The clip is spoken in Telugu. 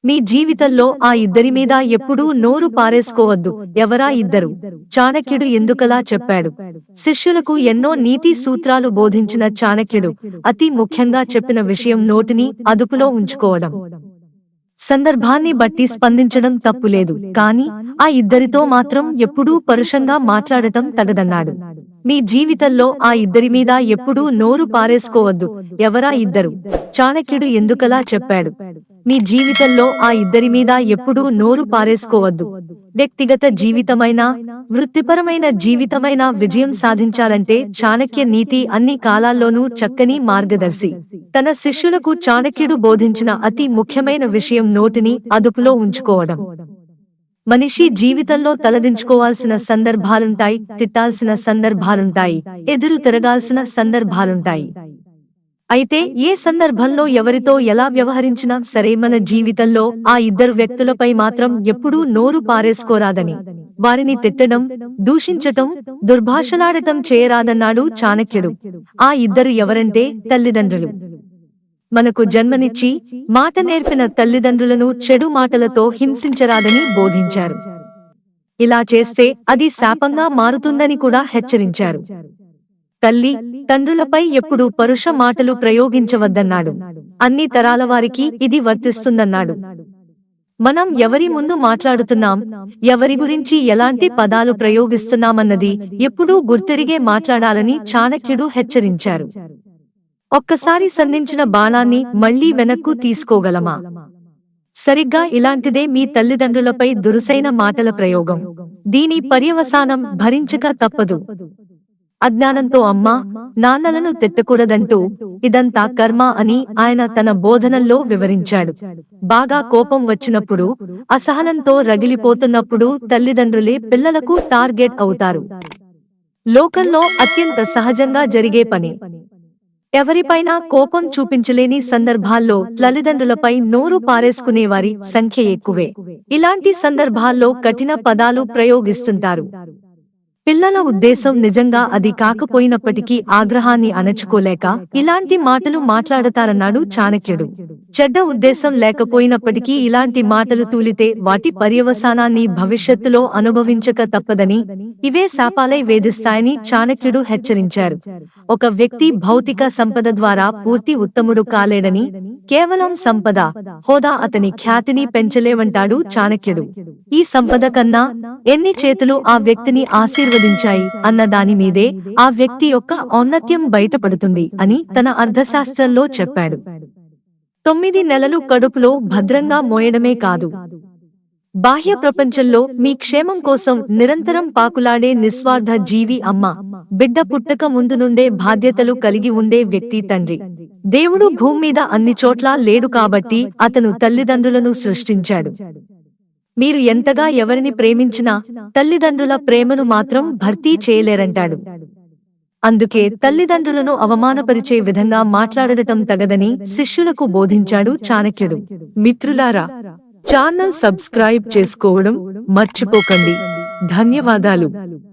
మీ జీవితంలో ఆ ఇద్దరి మీద ఎప్పుడూ నోరు పారేసుకోవద్దు. ఎవరా ఇద్దరు? చాణక్యుడు ఎందుకలా చెప్పాడు? శిష్యులకు ఎన్నో నీతి సూత్రాలు బోధించిన చాణక్యుడు అతి ముఖ్యంగా చెప్పిన విషయం నోటిని అదుపులో ఉంచుకోవడం. సందర్భాన్ని బట్టి స్పందించడం తప్పులేదు, కాని ఆ ఇద్దరితో మాత్రం ఎప్పుడూ పరుషంగా మాట్లాడటం తగదన్నాడు. మీ జీవితంలో ఆ ఇద్దరి మీద ఎప్పుడూ నోరు పారేసుకోవద్దు. ఎవరా ఇద్దరు? చాణక్యుడు ఎందుకలా చెప్పాడు? మీ జీవితంలో ఆ ఇద్దరి మీద ఎప్పుడూ నోరు పారేసుకోవద్దు. వ్యక్తిగత జీవితమైనా వృత్తిపరమైన జీవితమైనా విజయం సాధించాలంటే చాణక్య నీతి అన్ని కాలాల్లోనూ చక్కని మార్గదర్శి. తన శిష్యులకు చాణక్యుడు బోధించిన అతి ముఖ్యమైన విషయం నోటిని అదుపులో ఉంచుకోవడం. మనిషి జీవితంలో తలదించుకోవాల్సిన సందర్భాలుంటాయి, తిట్టాల్సిన సందర్భాలుంటాయి, ఎదురు తిరగాల్సిన సందర్భాలుంటాయి. అయితే ఏ సందర్భంలో ఎవరితో ఎలా వ్యవహరించినా సరే మన జీవితంలో ఆ ఇద్దరు వ్యక్తులపై మాత్రం ఎప్పుడూ నోరు పారేసుకోరాదని, వారిని తిట్టడం, దూషించటం, దుర్భాషలాడటం చేయరాదన్నాడు చాణక్యుడు. ఆ ఇద్దరు ఎవరంటే తల్లిదండ్రులు. మనకు జన్మనిచ్చి మాట నేర్పిన తల్లిదండ్రులను చెడు మాటలతో హింసించరాదని బోధించారు. ఇలా చేస్తే అది శాపంగా మారుతుందని కూడా హెచ్చరించారు. తల్లి తండ్రులపై ఎప్పుడూ పరుష మాటలు ప్రయోగించవద్దన్నాడు. అన్ని తరాల వారికి ఇది వర్తిస్తుందన్నాడు. మనం ఎవరి ముందు మాట్లాడుతున్నాం, ఎవరి గురించి ఎలాంటి పదాలు ప్రయోగిస్తున్నామన్నది ఎప్పుడూ గుర్తెరిగే మాట్లాడాలని చాణక్యుడు హెచ్చరించారు. ఒక్కసారి సంధించిన బాణాన్ని మళ్లీ వెనక్కు తీసుకోగలమా? సరిగ్గా ఇలాంటిదే మీ తల్లిదండ్రులపై దురుసైన మాటల ప్రయోగం. దీని పర్యవసానం భరించక తప్పదు. అజ్ఞానంతో అమ్మా, నాన్నలను తిట్టకూడదంటూ ఇదంతా కర్మ అని ఆయన తన బోధనల్లో వివరించాడు. బాగా కోపం వచ్చినప్పుడు, అసహనంతో రగిలిపోతున్నప్పుడు తల్లిదండ్రులే పిల్లలకు టార్గెట్ అవుతారు. లోకంలో అత్యంత సహజంగా జరిగే పని. ఎవరిపైనా కోపం చూపించలేని సందర్భాల్లో తల్లిదండ్రులపై నోరు పారేసుకునేవారి సంఖ్య ఎక్కువే. ఇలాంటి సందర్భాల్లో కఠిన పదాలు ప్రయోగిస్తుంటారు. పిల్లల ఉద్దేశం నిజంగా అది కాకపోయినప్పటికీ ఆగ్రహాన్ని అణచుకోలేక ఇలాంటి మాటలు మాట్లాడతారన్నాడు చాణక్యుడు. చెడ్డ ఉద్దేశం లేకపోయినప్పటికీ ఇలాంటి మాటలు తూలితే వాటి పర్యవసానాన్ని భవిష్యత్తులో అనుభవించక తప్పదని, ఇవే శాపాలై వేధిస్తాయని చాణక్యుడు హెచ్చరించారు. ఒక వ్యక్తి భౌతిక సంపద ద్వారా పూర్తి ఉత్తముడు కాలేడని, కేవలం సంపద, హోదా అతని ఖ్యాతిని పెంచలేవంటాడు చాణక్యుడు. ఈ సంపద కన్నా ఎన్ని చేతులు ఆ వ్యక్తిని ఆశీర్వదించాయి అన్న దాని మీదే ఆ వ్యక్తి యొక్క ఔన్నత్యం బయటపడుతుంది అని తన అర్థశాస్త్రంలో చెప్పాడు. 9 నెలలు కడుపులో భద్రంగా మోయడమే కాదు, బాహ్య ప్రపంచంలో మీ క్షేమం కోసం నిరంతరం పాకులాడే నిస్వార్థ జీవి అమ్మ. బిడ్డ పుట్టక ముందు నుండే బాధ్యతలు కలిగి ఉండే వ్యక్తి తండ్రి. దేవుడు భూమి మీద అన్ని చోట్లా లేడు కాబట్టి అతను తల్లిదండ్రులను సృష్టించాడు. మీరు ఎంతగా ఎవరిని ప్రేమించినా తల్లిదండ్రుల ప్రేమను మాత్రం భర్తీ చేయలేరంటాడు. అందుకే తల్లిదండ్రులను అవమానపరిచే విధంగా మాట్లాడటం తగదని శిష్యులకు బోధించాడు చాణక్యుడు. మిత్రులారా, ఛానల్ సబ్స్క్రైబ్ చేసుకోవడం మర్చిపోకండి. ధన్యవాదాలు.